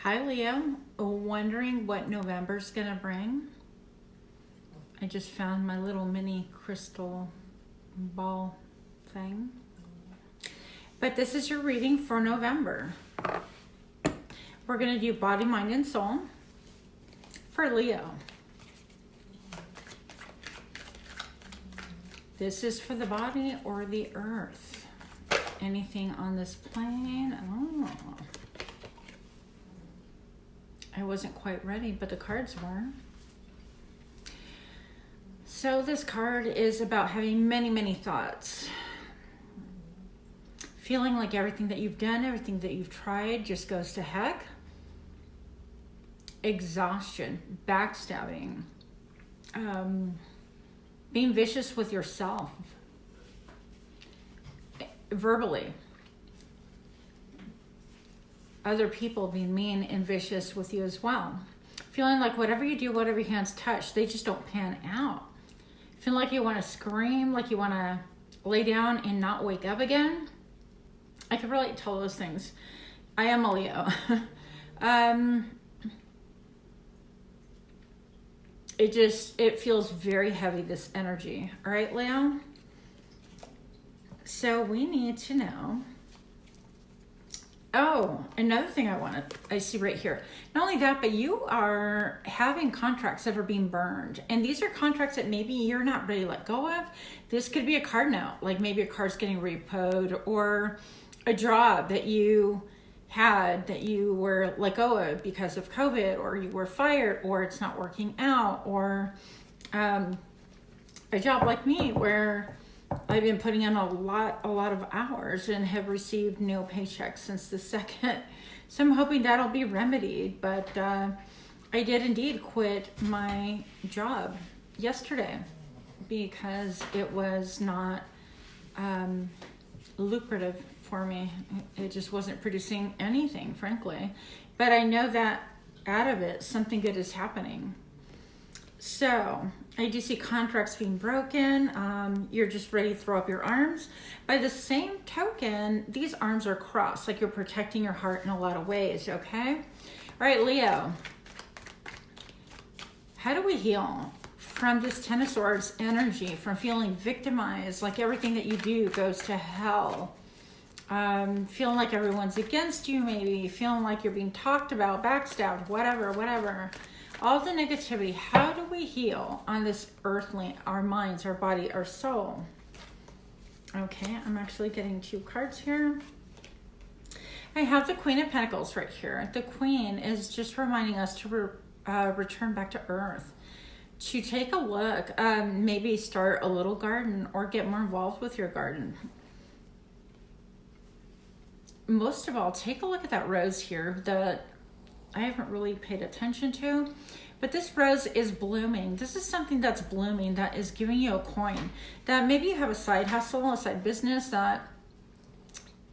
Hi, Leo. Wondering what November's gonna bring? I just found my little mini crystal ball thing. But this is your reading for November. We're gonna do body, mind, and soul for Leo. This is for the body or the earth. Anything on this plane? Oh. I wasn't quite ready, but the cards were. So this card is about having many, many thoughts. Feeling like everything that you've done, everything that you've tried just goes to heck. Exhaustion, backstabbing, being vicious with yourself, verbally. Other people being mean and vicious with you as well. Feeling like whatever you do, whatever your hands touch, they just don't pan out. Feeling like you want to scream, like you want to lay down and not wake up again. I can relate to all those things. I am a Leo. It feels very heavy, this energy. All right, Leo? So we need to know. Oh, another thing I see right here. Not only that, but you are having contracts that are being burned. And these are contracts that maybe you're not ready to let go of. This could be a card note, like maybe a card's getting repoed, or a job that you had that you were let go of because of COVID, or you were fired, or it's not working out, or a job like me where I've been putting in a lot of hours and have received no paychecks since the second. So I'm hoping that'll be remedied. But I did indeed quit my job yesterday because it was not lucrative for me. It just wasn't producing anything, frankly. But I know that out of it, something good is happening. So I do see contracts being broken. You're just ready to throw up your arms. By the same token, these arms are crossed, like you're protecting your heart in a lot of ways, okay? All right, Leo. How do we heal from this Ten of Swords energy, from feeling victimized, like everything that you do goes to hell? Feeling like everyone's against you, maybe. Feeling like you're being talked about, backstabbed, whatever. All the negativity. How do we heal on this earthly, our minds, our body, our soul? Okay, I'm actually getting two cards here. I have the Queen of Pentacles right here. The Queen is just reminding us to return back to earth, to take a look, maybe start a little garden or get more involved with your garden. Most of all, take a look at that rose here that I haven't really paid attention to, but this rose is blooming. This is something that's blooming, that is giving you a coin, that maybe you have a side hustle, a side business that,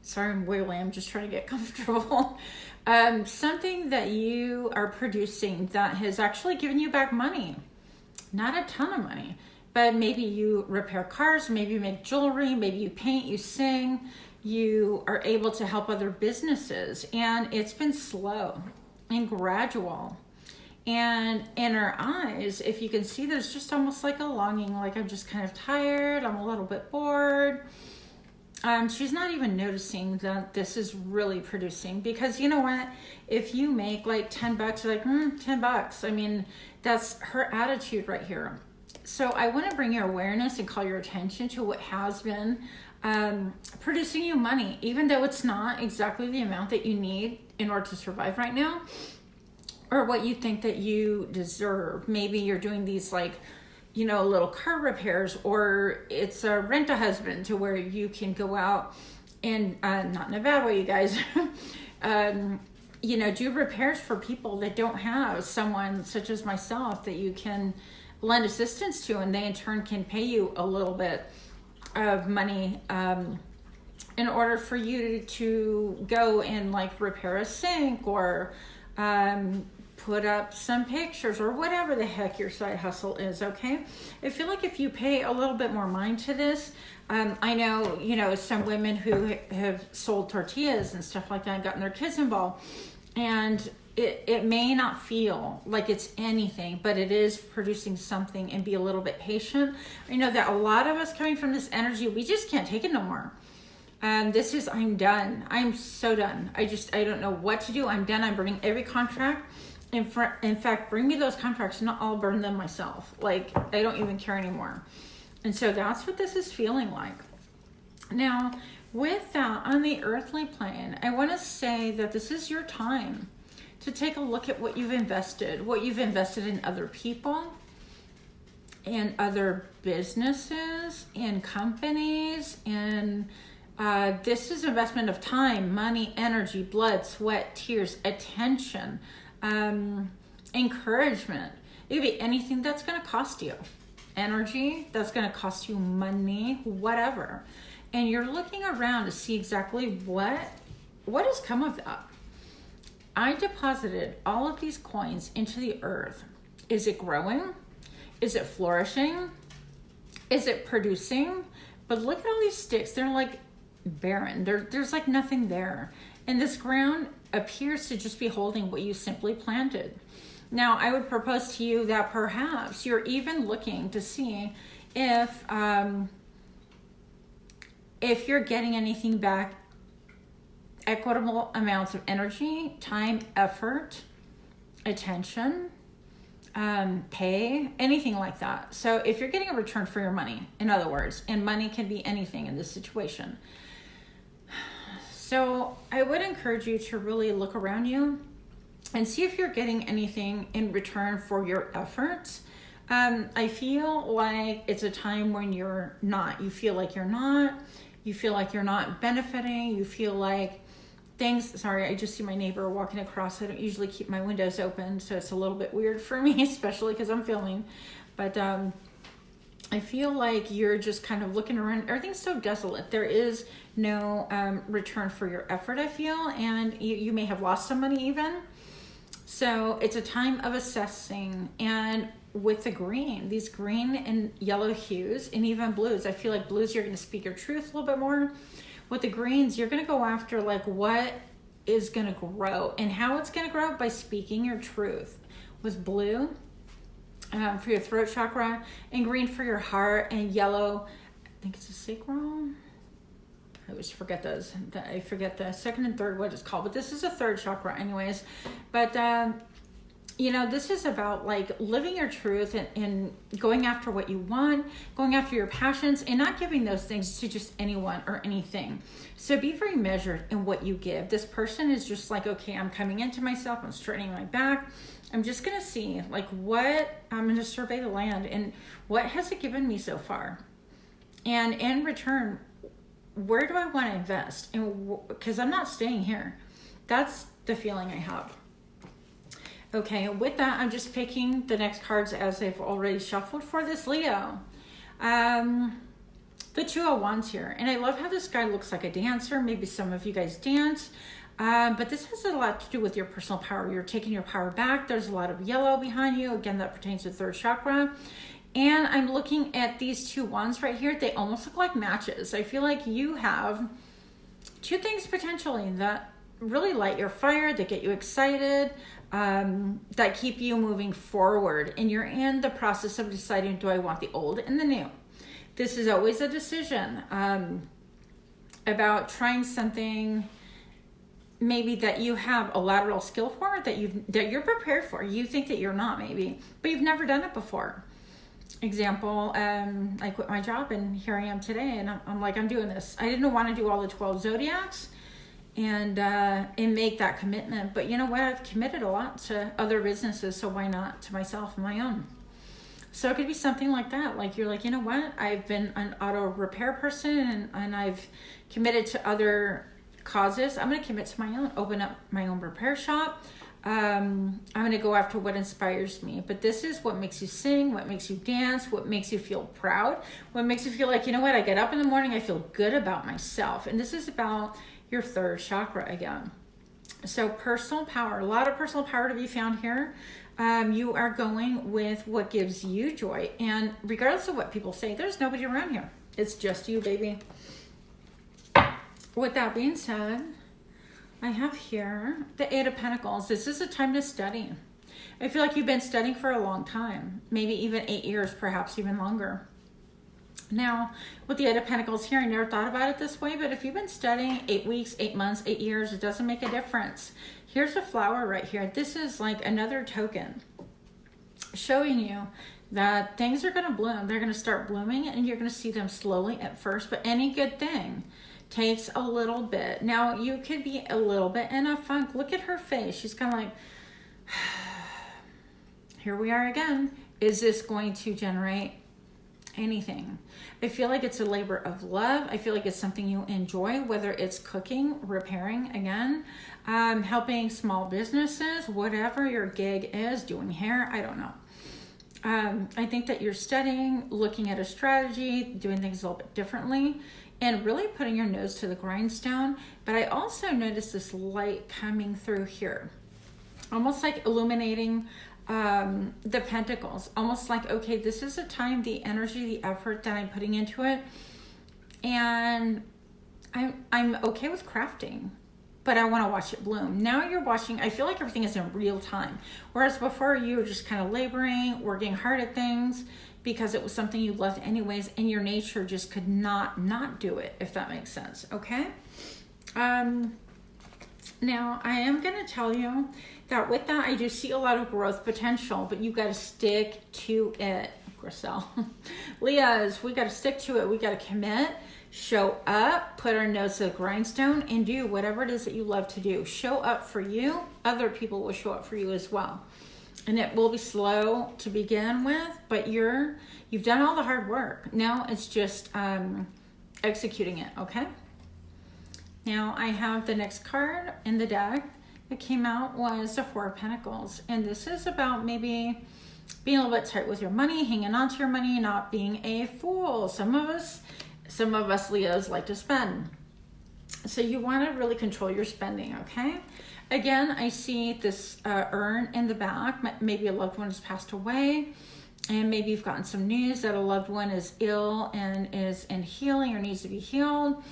sorry, I'm wiggling, I'm just trying to get comfortable. Something that you are producing that has actually given you back money. Not a ton of money, but maybe you repair cars, maybe you make jewelry, maybe you paint, you sing, you are able to help other businesses, and it's been slow and gradual. And in our eyes, if you can see, there's just almost like a longing, like I'm just kind of tired, I'm a little bit bored. She's not even noticing that this is really producing, because you know what, if you make like $10, you're like, $10. I mean, that's her attitude right here. So I want to bring your awareness and call your attention to what has been producing you money, even though it's not exactly the amount that you need in order to survive right now, or what you think that you deserve. Maybe you're doing these little car repairs, or it's a rent-a-husband to where you can go out and, not in a bad way, you guys, do repairs for people that don't have someone such as myself that you can lend assistance to, and they in turn can pay you a little bit of money in order for you to go and repair a sink, or put up some pictures, or whatever the heck your side hustle is, okay? I feel like if you pay a little bit more mind to this, I know, some women who have sold tortillas and stuff like that and gotten their kids involved, and it may not feel like it's anything, but it is producing something, and be a little bit patient. I know that a lot of us coming from this energy, we just can't take it no more. This is, I'm done. I'm so done. I don't know what to do. I'm done. I'm burning every contract. In fact, bring me those contracts and I'll burn them myself. Like, I don't even care anymore. And so that's what this is feeling like. Now, with that, on the earthly plane, I want to say that this is your time to take a look at what you've invested in other people, in other businesses, in companies, and this is investment of time, money, energy, blood, sweat, tears, attention, encouragement. It could be anything that's going to cost you energy, that's going to cost you money, whatever. And you're looking around to see exactly what has come of that. I deposited all of these coins into the earth. Is it growing? Is it flourishing? Is it producing? But look at all these sticks. They're like barren. There's like nothing there. And this ground appears to just be holding what you simply planted. Now, I would propose to you that perhaps you're even looking to see if you're getting anything back, equitable amounts of energy, time, effort, attention, pay, anything like that. So if you're getting a return for your money, in other words, and money can be anything in this situation. So I would encourage you to really look around you and see if you're getting anything in return for your efforts. I feel like it's a time when you're not. You feel like you're not. You feel like you're not benefiting. You feel like things, sorry, I just see my neighbor walking across. I don't usually keep my windows open, so it's a little bit weird for me, especially because I'm filming. But I feel like you're just kind of looking around. Everything's so desolate. There is no return for your effort, I feel, and you may have lost some money even. So it's a time of assessing. And with the green, these green and yellow hues, and even blues, I feel like blues, you're going to speak your truth a little bit more. With the greens, you're going to go after like what is going to grow, and how it's going to grow by speaking your truth. With blue for your throat chakra, and green for your heart, and yellow, I think it's a sacral. I always forget those. I forget the second and third what it's called, but this is a third chakra anyways. But this is about like living your truth and going after what you want, going after your passions, and not giving those things to just anyone or anything. So be very measured in what you give. This person is just like, okay, I'm coming into myself, I'm straightening my back. I'm just going to see like I'm going to survey the land and what has it given me so far? And in return, where do I want to invest? And because I'm not staying here. That's the feeling I have. Okay, with that, I'm just picking the next cards as they've already shuffled for this Leo. The Two of Wands here. And I love how this guy looks like a dancer. Maybe some of you guys dance. But this has a lot to do with your personal power. You're taking your power back. There's a lot of yellow behind you. Again, that pertains to the third chakra. And I'm looking at these two wands right here. They almost look like matches. I feel like you have two things potentially that really light your fire, that get you excited, that keep you moving forward. And you're in the process of deciding, do I want the old and the new? This is always a decision about trying something maybe that you have a lateral skill for, that you're prepared for. You think that you're not, maybe, but you've never done it before. Example, I quit my job and here I am today, and I'm like, I'm doing this. I didn't want to do all the 12 zodiacs and make that commitment, but you know what? I've committed a lot to other businesses, so why not to myself and my own? So it could be something like that. Like you're like, you know what? I've been an auto repair person and I've committed to other causes. I'm going to commit to my own, open up my own repair shop. I'm going to go after what inspires me. But this is what makes you sing, what makes you dance, what makes you feel proud, what makes you feel like, you know what, I get up in the morning, I feel good about myself. And this is about your third chakra again. So personal power, a lot of personal power to be found here. You are going with what gives you joy. And regardless of what people say, there's nobody around here. It's just you, baby. With that being said, I have here the Eight of Pentacles. This is a time to study. I feel like you've been studying for a long time, maybe even 8 years, perhaps even longer. Now, with the Eight of Pentacles here, I never thought about it this way, but if you've been studying 8 weeks, 8 months, 8 years, it doesn't make a difference. Here's a flower right here. This is like another token showing you that things are going to bloom. They're going to start blooming, and you're going to see them slowly at first, but any good thing takes a little bit. Now, you could be a little bit in a funk. Look at her face. She's kind of like, here we are again. Is this going to generate anything? I feel like it's a labor of love. I feel like it's something you enjoy, whether it's cooking, repairing, again, helping small businesses, whatever your gig is, doing hair, I don't know. I think that you're studying, looking at a strategy, doing things a little bit differently, and really putting your nose to the grindstone. But I also noticed this light coming through here, almost like illuminating the pentacles, almost like, okay, this is a time, the energy, the effort that I'm putting into it, and I'm okay with crafting, but I want to watch it bloom. Now you're watching, I feel like everything is in real time, whereas before you were just kind of laboring, working hard at things because it was something you loved anyways, and your nature just could not do it, if that makes sense. Okay. Now I am going to tell you that with that, I do see a lot of growth potential, but you got to stick to it, Griselle. Leos, we got to stick to it. We got to commit, show up, put our nose to the grindstone, and do whatever it is that you love to do. Show up for you. Other people will show up for you as well. And it will be slow to begin with, but you've done all the hard work. Now it's just executing it, okay? Now I have the next card in the deck that came out was the Four of Pentacles. And this is about maybe being a little bit tight with your money, hanging on to your money, not being a fool. Some of us Leos like to spend. So you want to really control your spending, okay? Again, I see this urn in the back. Maybe a loved one has passed away, and maybe you've gotten some news that a loved one is ill and is in healing or needs to be healed.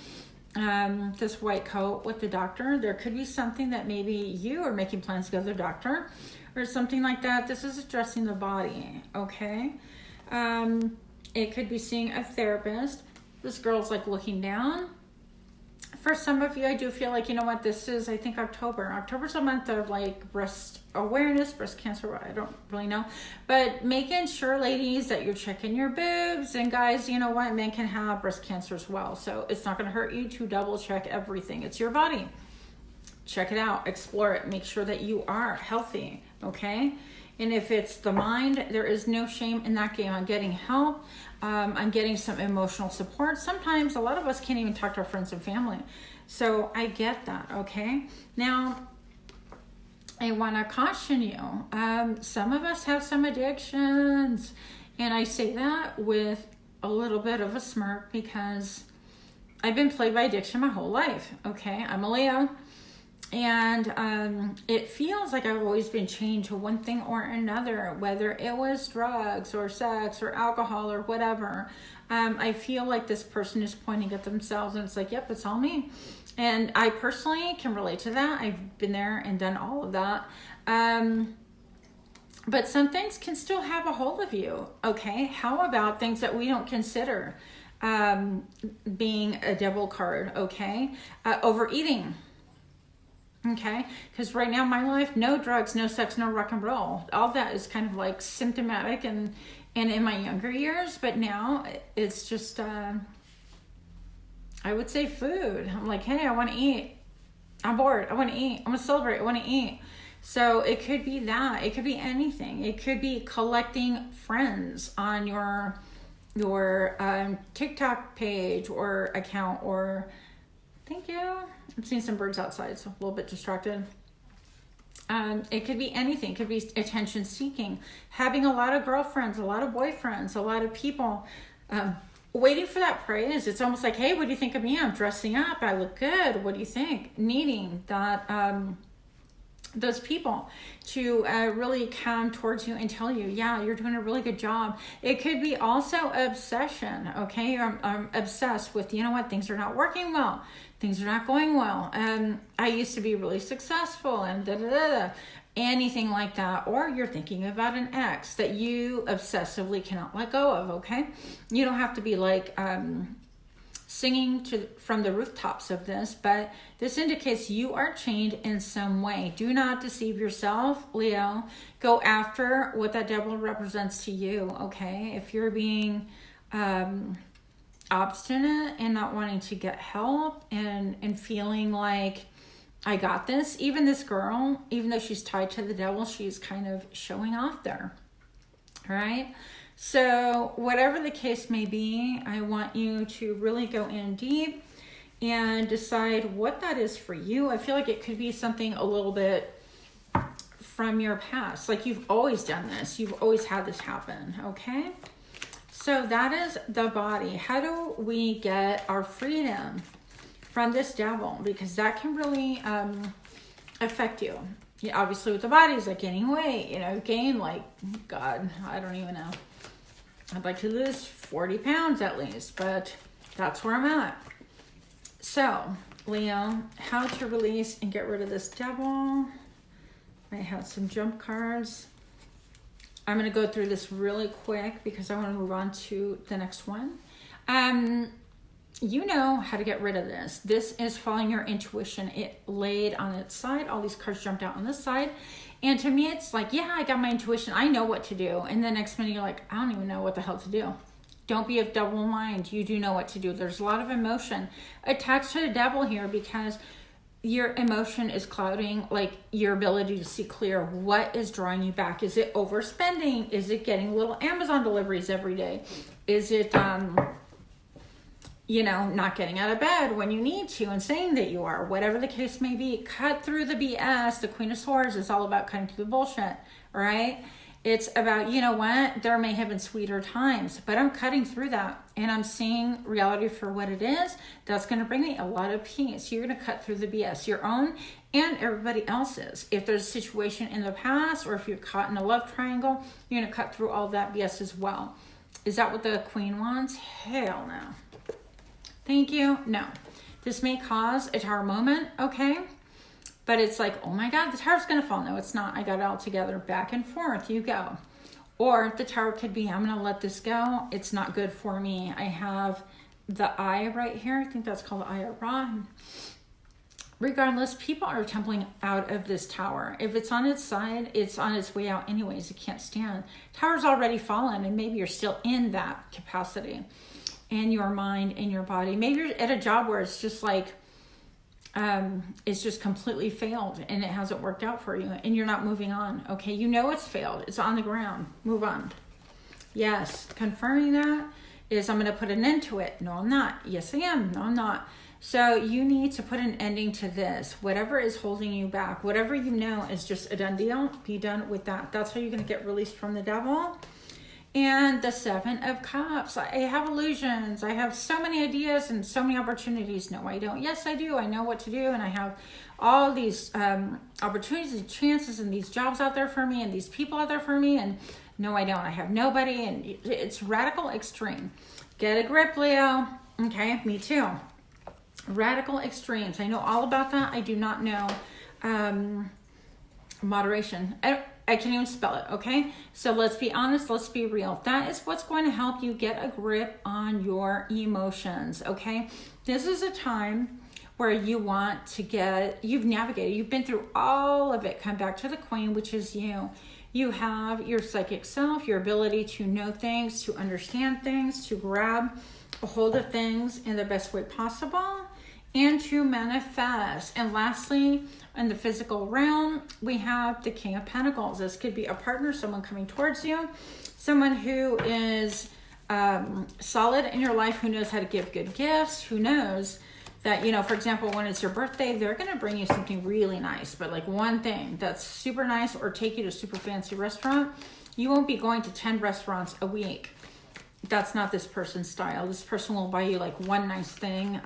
This white coat with the doctor, there could be something that maybe you are making plans to go to the doctor or something like that. This is addressing the body, okay? It could be seeing a therapist. This girl's like looking down. For some of you, I do feel like, you know what, this is, I think, October. October's a month of like breast awareness, breast cancer, I don't really know. But making sure, ladies, that you're checking your boobs. And guys, you know what, men can have breast cancer as well. So it's not going to hurt you to double check everything. It's your body. Check it out, explore it, make sure that you are healthy, okay? And if it's the mind, there is no shame in that game on getting help. I'm getting some emotional support. Sometimes a lot of us can't even talk to our friends and family. So I get that, okay? Now, I want to caution you. Some of us have some addictions. And I say that with a little bit of a smirk because I've been plagued by addiction my whole life, okay? I'm a Leo. And it feels like I've always been chained to one thing or another, whether it was drugs or sex or alcohol or whatever. I feel like this person is pointing at themselves and it's like, yep, it's all me. And I personally can relate to that. I've been there and done all of that. But some things can still have a hold of you, okay? How about things that we don't consider being a devil card, okay? Overeating. Okay, because right now in my life, no drugs, no sex, no rock and roll. All that is kind of like symptomatic and in my younger years, but now it's just, I would say food. I'm like, hey, I want to eat. I'm bored. I want to eat. I want to celebrate. I want to eat. So it could be that. It could be anything. It could be collecting friends on your TikTok page or account or, thank you. I'm seeing some birds outside, so a little bit distracted. It could be anything. It could be attention seeking, having a lot of girlfriends, a lot of boyfriends, a lot of people, waiting for that praise. It's almost like, hey, what do you think of me? I'm dressing up. I look good. What do you think? Needing that those people to really come towards you and tell you, yeah, you're doing a really good job. It could be also obsession, okay? I'm obsessed with, you know what, things are not working well. Things are not going well. I used to be really successful and da-da-da-da. Anything like that. Or you're thinking about an ex that you obsessively cannot let go of, okay? You don't have to be like singing from the rooftops of this, but this indicates you are chained in some way. Do not deceive yourself, Leo. Go after what that devil represents to you, okay? If you're being obstinate and not wanting to get help and feeling like, I got this. Even this girl, even though she's tied to the devil, she's kind of showing off there. All right? So whatever the case may be, I want you to really go in deep and decide what that is for you. I feel like it could be something a little bit from your past. Like you've always done this. You've always had this happen. Okay? So that is the body. How do we get our freedom from this devil? Because that can really affect you. Yeah, obviously with the body is like gaining weight, you know, gain like, God, I don't even know. I'd like to lose 40 pounds at least, but that's where I'm at. So, Leo, how to release and get rid of this devil. I have some jump cards. I'm going to go through this really quick because I want to move on to the next one. You know how to get rid of this. This is following your intuition. It laid on its side. All these cards jumped out on this side. And to me, it's like, yeah, I got my intuition. I know what to do. And the next minute, you're like, I don't even know what the hell to do. Don't be of double mind. You do know what to do. There's a lot of emotion attached to the devil here because your emotion is clouding like your ability to see clear. What is drawing you back? Is it overspending? Is it getting little Amazon deliveries every day? Is it you know, not getting out of bed when you need to and saying that you are? Whatever the case may be, cut through the BS. The Queen of Swords is all about cutting through the bullshit, right? It's about, you know what, there may have been sweeter times, but I'm cutting through that and I'm seeing reality for what it is. That's going to bring me a lot of peace. You're going to cut through the BS, your own and everybody else's. If there's a situation in the past or if you're caught in a love triangle, you're going to cut through all that BS as well. Is that what the Queen wants? Hell no. Thank you. No. This may cause a tower moment, okay? But it's like, oh my God, the tower's going to fall. No, it's not. I got it all together. Back and forth, you go. Or the tower could be, I'm going to let this go. It's not good for me. I have the eye right here. I think that's called the eye of Ra. Regardless, people are tumbling out of this tower. If it's on its side, it's on its way out anyways. It can't stand. Tower's already fallen and maybe you're still in that capacity. In your mind, in your body. Maybe you're at a job where it's just like, it's just completely failed and it hasn't worked out for you and you're not moving on. Okay, you know it's failed. It's on the ground. Move on. Yes, confirming that is I'm going to put an end to it. No, I'm not. Yes, I am. No, I'm not. So you need to put an ending to this. Whatever is holding you back, whatever you know is just a done deal, be done with that. That's how you're going to get released from the devil. And the Seven of Cups. I have illusions. I have so many ideas and so many opportunities. No, I don't. Yes, I do. I know what to do. And I have all these opportunities and chances and these jobs out there for me and these people out there for me. And no, I don't. I have nobody. And it's radical extreme. Get a grip, Leo. Okay, me too. Radical extremes. I know all about that. I do not know moderation. I can't even spell it, okay? So let's be honest, let's be real. That is what's going to help you get a grip on your emotions, okay? This is a time where you want to you've navigated, you've been through all of it. Come back to the Queen, which is you. You have your psychic self, your ability to know things, to understand things, to grab a hold of things in the best way possible, and to manifest. And lastly, in the physical realm, we have the King of Pentacles. This could be a partner, someone coming towards you, someone who is solid in your life, who knows how to give good gifts, who knows that, you know, for example, when it's your birthday, they're going to bring you something really nice, but like one thing that's super nice, or take you to a super fancy restaurant. You won't be going to 10 restaurants a week. That's not this person's style. This person will buy you like one nice thing,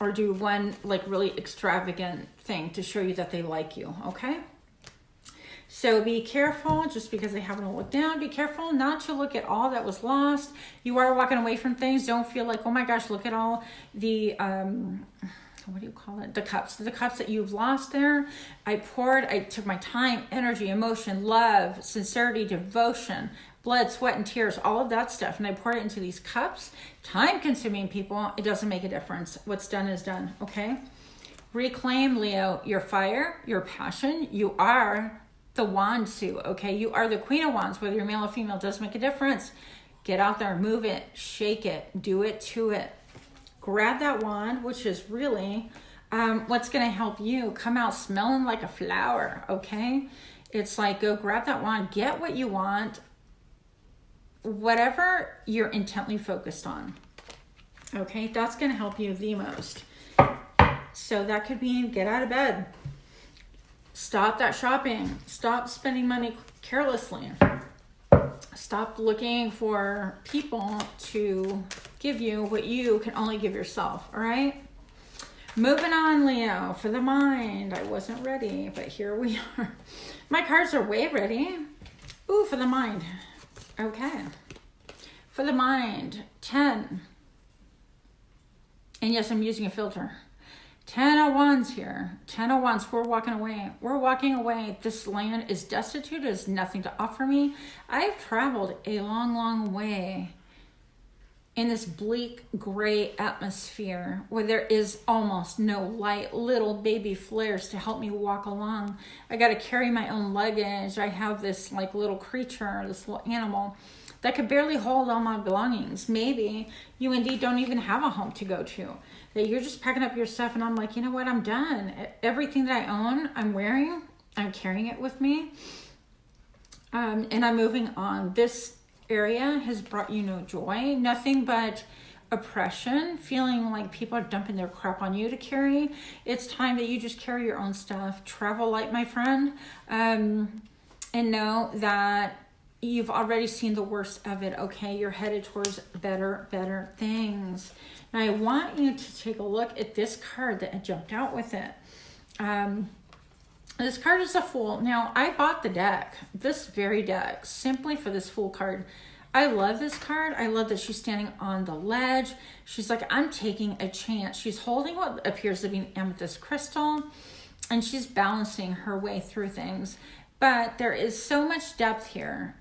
or do one like really extravagant thing to show you that they like you, okay? So be careful, just because they haven't looked down, be careful not to look at all that was lost. You are walking away from things. Don't feel like, oh my gosh, look at all the, what do you call it? The cups that you've lost there. I took my time, energy, emotion, love, sincerity, devotion, blood, sweat, and tears, all of that stuff. And I poured it into these cups. Time consuming, people. It doesn't make a difference. What's done is done, okay? Reclaim, Leo, your fire, your passion. You are the wand, Sue, okay? You are the queen of wands, whether you're male or female, doesn't make a difference. Get out there, move it, shake it, do it to it. Grab that wand, which is really what's going to help you come out smelling like a flower, okay? It's like, go grab that wand, get what you want, whatever you're intently focused on, okay? That's going to help you the most. So that could mean get out of bed. Stop that shopping. Stop spending money carelessly. Stop looking for people to give you what you can only give yourself, all right? Moving on, Leo, for the mind. I wasn't ready, but here we are. My cards are way ready. Ooh, for the mind. Okay. For the mind, 10. And yes, I'm using a filter. 10 of Wands here. 10 of Wands. We're walking away. We're walking away. This land is destitute. It has nothing to offer me. I've traveled a long, long way in this bleak, gray atmosphere where there is almost no light, little baby flares to help me walk along. I got to carry my own luggage. I have this like little creature, this little animal that could barely hold all my belongings. Maybe you indeed don't even have a home to go to. That you're just packing up your stuff and I'm like, you know what, I'm done. Everything that I own, I'm wearing, I'm carrying it with me. And I'm moving on. This area has brought you no joy, nothing but oppression, feeling like people are dumping their crap on you to carry. It's time that you just carry your own stuff. Travel light, my friend, and know that you've already seen the worst of it, okay? You're headed towards better things. Now, I want you to take a look at this card that jumped out with it. This card is a Fool. Now, I bought the deck, this very deck, simply for this Fool card. I love this card. I love that she's standing on the ledge. She's like, I'm taking a chance. She's holding what appears to be an amethyst crystal, and she's balancing her way through things. But there is so much depth here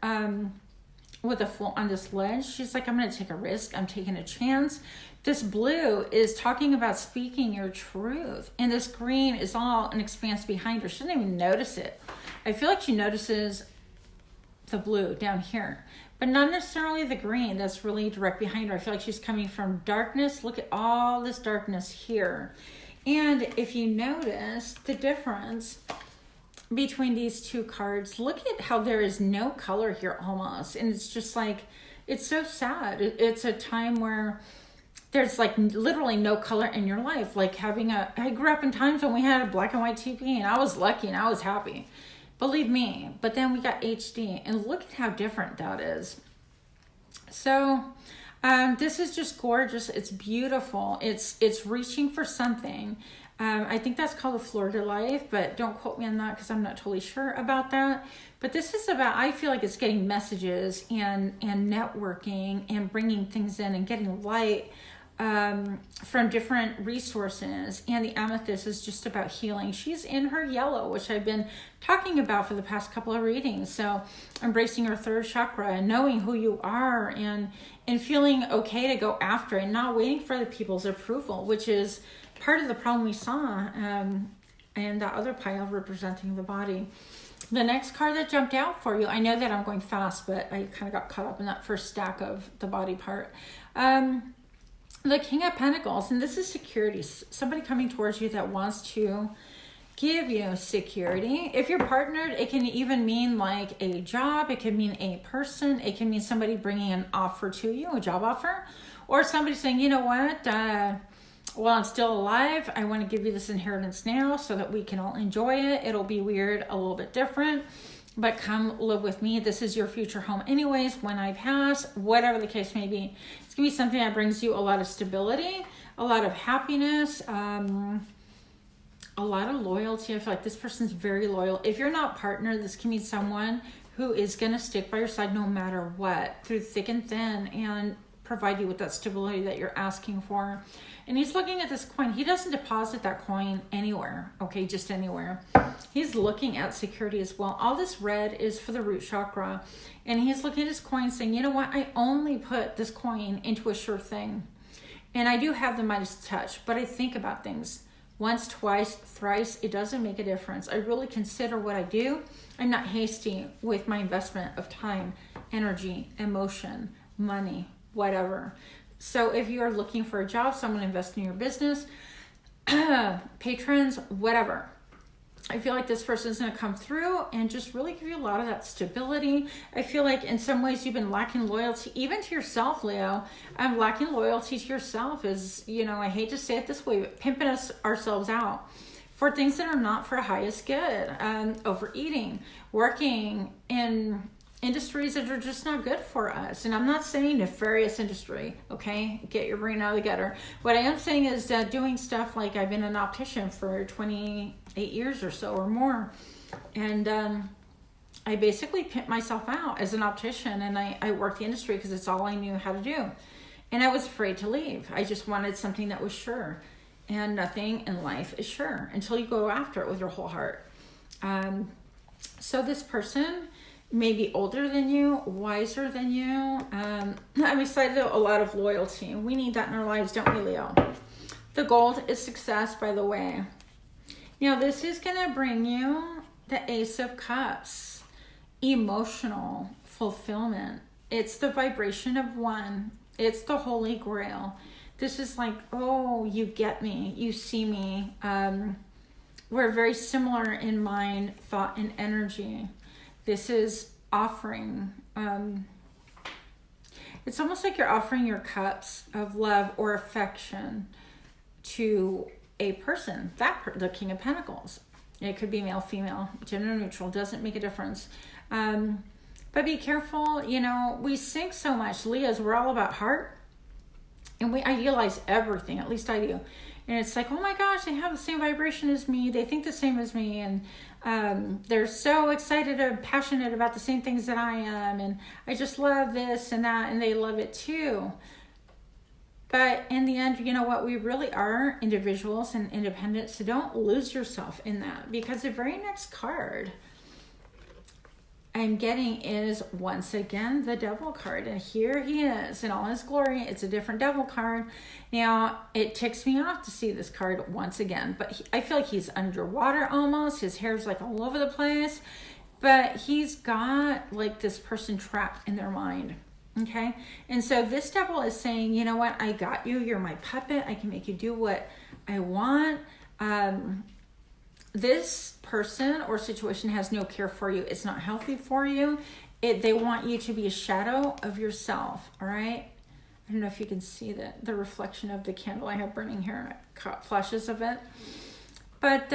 with a Fool on this ledge. She's like, I'm going to take a risk. I'm taking a chance. This blue is talking about speaking your truth. And this green is all an expanse behind her. She doesn't even notice it. I feel like she notices the blue down here, but not necessarily the green that's really direct behind her. I feel like she's coming from darkness. Look at all this darkness here. And if you notice the difference between these two cards, look at how there is no color here almost. And it's just like, it's so sad. It's a time where there's like literally no color in your life. Like I grew up in times when we had a black and white TV and I was lucky and I was happy. Believe me. But then we got HD and look at how different that is. So this is just gorgeous. It's beautiful. It's reaching for something. I think that's called a Fleur de Life, but don't quote me on that because I'm not totally sure about that. But this is about, I feel like it's getting messages and networking and bringing things in and getting light from different resources. And the amethyst is just about healing. She's in her yellow, which I've been talking about for the past couple of readings. So embracing her third chakra and knowing who you are and feeling okay to go after it and not waiting for the people's approval, which is part of the problem we saw, and that other pile representing the body. The next card that jumped out for you, I know that I'm going fast, but I kind of got caught up in that first stack of the body part. The King of Pentacles, and this is security. Somebody coming towards you that wants to give you security. If you're partnered, it can even mean like a job. It can mean a person. It can mean somebody bringing an offer to you, a job offer, or somebody saying, you know what, while I'm still alive, I want to give you this inheritance now so that we can all enjoy it. It'll be weird, a little bit different, but come live with me. This is your future home anyways when I pass, whatever the case may be. It's going to be something that brings you a lot of stability, a lot of happiness, a lot of loyalty. I feel like this person's very loyal. If you're not partnered, this can mean someone who is going to stick by your side no matter what, through thick and thin, and provide you with that stability that you're asking for. And he's looking at this coin. He doesn't deposit that coin anywhere, okay, just anywhere. He's looking at security as well. All this red is for the root chakra. And he's looking at his coin saying, you know what, I only put this coin into a sure thing. And I do have the Midas touch, but I think about things once, twice, thrice. It doesn't make a difference. I really consider what I do. I'm not hasty with my investment of time, energy, emotion, money, whatever. So if you are looking for a job, someone invest in your business, patrons, whatever. I feel like this person is going to come through and just really give you a lot of that stability. I feel like in some ways you've been lacking loyalty, even to yourself, Leo. Lacking loyalty to yourself is, you know, I hate to say it this way, but pimping ourselves out for things that are not for highest good. Overeating, working in industries that are just not good for us. And I'm not saying nefarious industry, okay? Get your brain out of the gutter. What I am saying is that doing stuff like I've been an optician for 28 years or so or more. And I basically pimped myself out as an optician, and I worked the industry because it's all I knew how to do. And I was afraid to leave. I just wanted something that was sure. And nothing in life is sure until you go after it with your whole heart. So this person may be older than you, wiser than you. I'm excited about a lot of loyalty. We need that in our lives, don't we, Leo? The gold is success, by the way. Now, this is going to bring you the Ace of Cups, emotional fulfillment. It's the vibration of one. It's the Holy Grail. This is like, oh, you get me. You see me. We're very similar in mind, thought, and energy. This is offering. It's almost like you're offering your cups of love or affection to a person, the King of Pentacles. It could be male, female, gender neutral, doesn't make a difference. But be careful, you know, we think so much. Leos, we're all about heart, and we idealize everything, at least I do. And it's like, oh my gosh, they have the same vibration as me. They think the same as me. And they're so excited and passionate about the same things that I am. And I just love this and that. And they love it too. But in the end, you know what? We really are individuals and independent. So don't lose yourself in that. Because the very next card I'm getting is once again the Devil card, and here he is in all his glory. It's a different Devil card. Now it ticks me off to see this card once again, but I feel like he's underwater almost. His hair's like all over the place, but he's got like this person trapped in their mind. Okay, and so this Devil is saying, you know what, I got you. You're my puppet. I can make you do what I want. This person or situation has no care for you. It's not healthy for you. They want you to be a shadow of yourself, all right? I don't know if you can see the reflection of the candle I have burning here. I caught flashes of it. But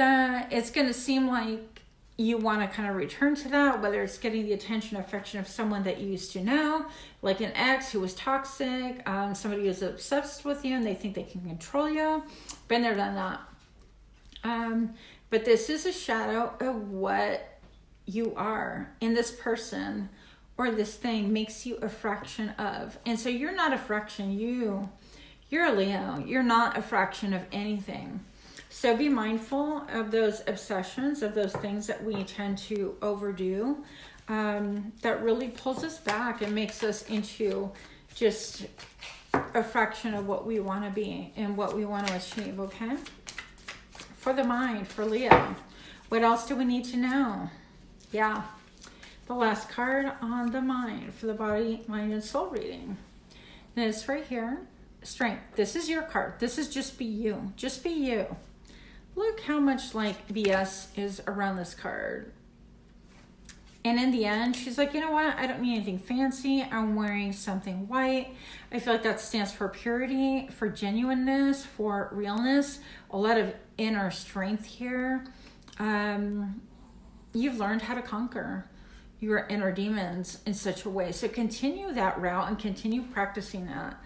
it's going to seem like you want to kind of return to that, whether it's getting the attention, affection of someone that you used to know, like an ex who was toxic, somebody who's obsessed with you and they think they can control you. Been there, done that. But this is a shadow of what you are. And this person or this thing makes you a fraction of. And so you're not a fraction. You're a Leo. You're not a fraction of anything. So be mindful of those obsessions, of those things that we tend to overdo. That really pulls us back and makes us into just a fraction of what we want to be and what we want to achieve, okay? For the mind, for Leo. What else do we need to know? Yeah. The last card on the mind for the body, mind, and soul reading. This right here, strength. This is your card. This is just be you. Just be you. Look how much like BS is around this card. And in the end, she's like, you know what? I don't need anything fancy. I'm wearing something white. I feel like that stands for purity, for genuineness, for realness. A lot of inner strength here. You've learned how to conquer your inner demons in such a way. So continue that route and continue practicing that.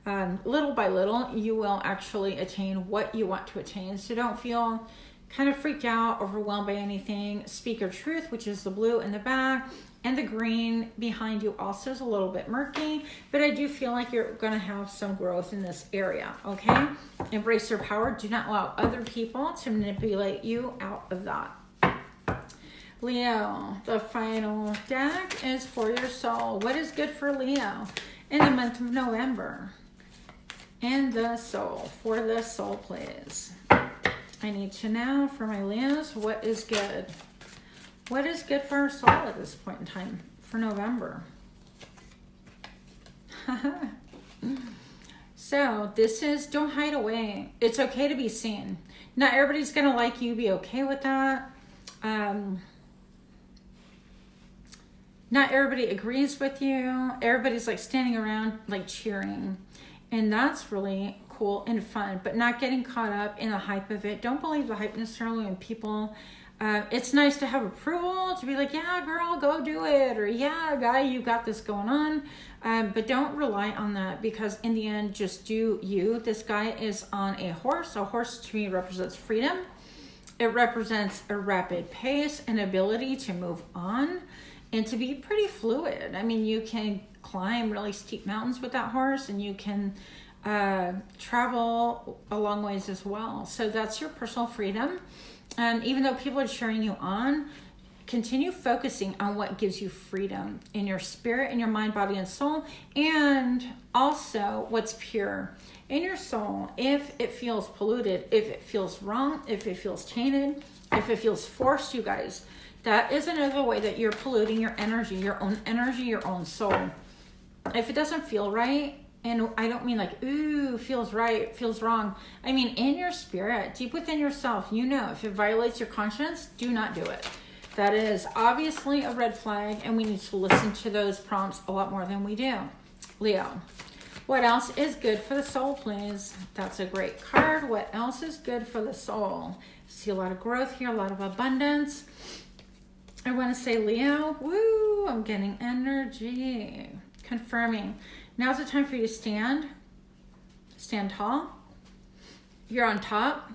little by little, you will actually attain what you want to attain. So don't feel kind of freaked out, overwhelmed by anything. Speak your truth, which is the blue in the back, and the green behind you also is a little bit murky, but I do feel like you're going to have some growth in this area, okay? Embrace your power. Do not allow other people to manipulate you out of that. Leo, the final deck is for your soul. What is good for Leo in the month of November? And the soul, for the soul, please. I need to know for my Leos, what is good? What is good for our soul at this point in time for November? So this is, don't hide away. It's okay to be seen. Not everybody's going to like you. Be okay with that. Not everybody agrees with you. Everybody's like standing around like cheering. And that's really cool and fun, but not getting caught up in the hype of it. Don't believe the hype necessarily when people, it's nice to have approval, to be like, yeah, girl, go do it. Or yeah, guy, you got this going on. But don't rely on that, because in the end, just do you. This guy is on a horse. A horse to me represents freedom. It represents a rapid pace and ability to move on and to be pretty fluid. I mean, you can climb really steep mountains with that horse, and you can travel a long ways as well. So that's your personal freedom. Even though people are cheering you on, continue focusing on what gives you freedom in your spirit, in your mind, body, and soul, and also what's pure in your soul. If it feels polluted, if it feels wrong, if it feels tainted, if it feels forced, you guys, that is another way that you're polluting your energy, your own soul. If it doesn't feel right, and I don't mean like, ooh, feels right, feels wrong. I mean, in your spirit, deep within yourself, you know, if it violates your conscience, do not do it. That is obviously a red flag, and we need to listen to those prompts a lot more than we do. Leo, what else is good for the soul, please? That's a great card. What else is good for the soul? See a lot of growth here, a lot of abundance. I want to say, Leo, woo, I'm getting energy. Confirming. Now's the time for you to stand tall. You're on top.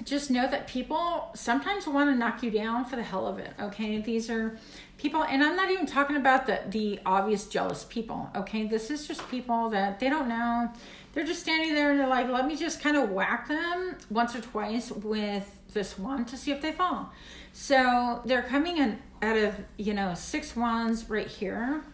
Just know that people sometimes want to knock you down for the hell of it, okay? These are people, and I'm not even talking about the obvious jealous people, okay? This is just people that they don't know. They're just standing there and they're like, let me just kind of whack them once or twice with this wand to see if they fall. So they're coming in out of, 6 wands right here.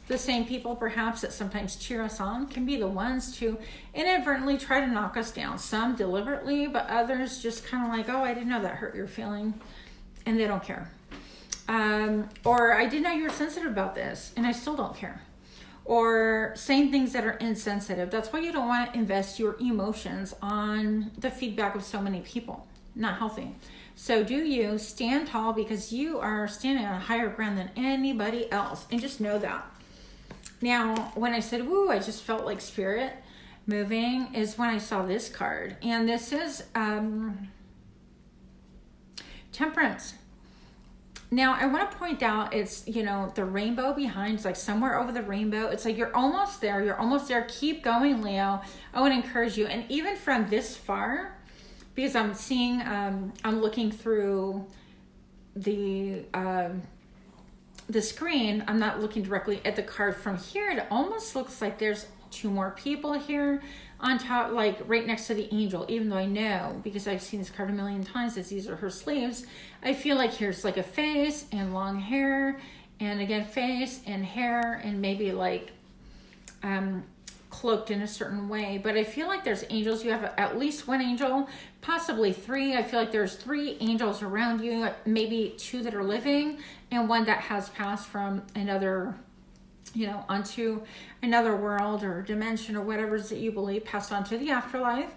The same people perhaps that sometimes cheer us on can be the ones to inadvertently try to knock us down. Some deliberately, but others just kind of like, oh, I didn't know that hurt your feeling. And they don't care. Or I didn't know you were sensitive about this and I still don't care. Or saying things that are insensitive. That's why you don't want to invest your emotions on the feedback of so many people. Not healthy. So do you stand tall, because you are standing on a higher ground than anybody else. And just know that. Now, when I said, woo, I just felt like spirit moving, is when I saw this card. And this is Temperance. Now, I want to point out, it's, the rainbow behind, it's like somewhere over the rainbow. It's like you're almost there. You're almost there. Keep going, Leo. I want to encourage you. And even from this far, because I'm seeing, I'm looking through the screen, I'm not looking directly at the card from here. It almost looks like there's 2 more people here on top, like right next to the angel, even though I know, because I've seen this card a million times, that these are her sleeves. I feel like here's like a face and long hair, and again, face and hair, and maybe like cloaked in a certain way. But I feel like there's angels. You have at least 1 angel, possibly 3. I feel like there's 3 angels around you, maybe 2 that are living and 1 that has passed from another, onto another world or dimension or whatever it is that you believe, passed on to the afterlife.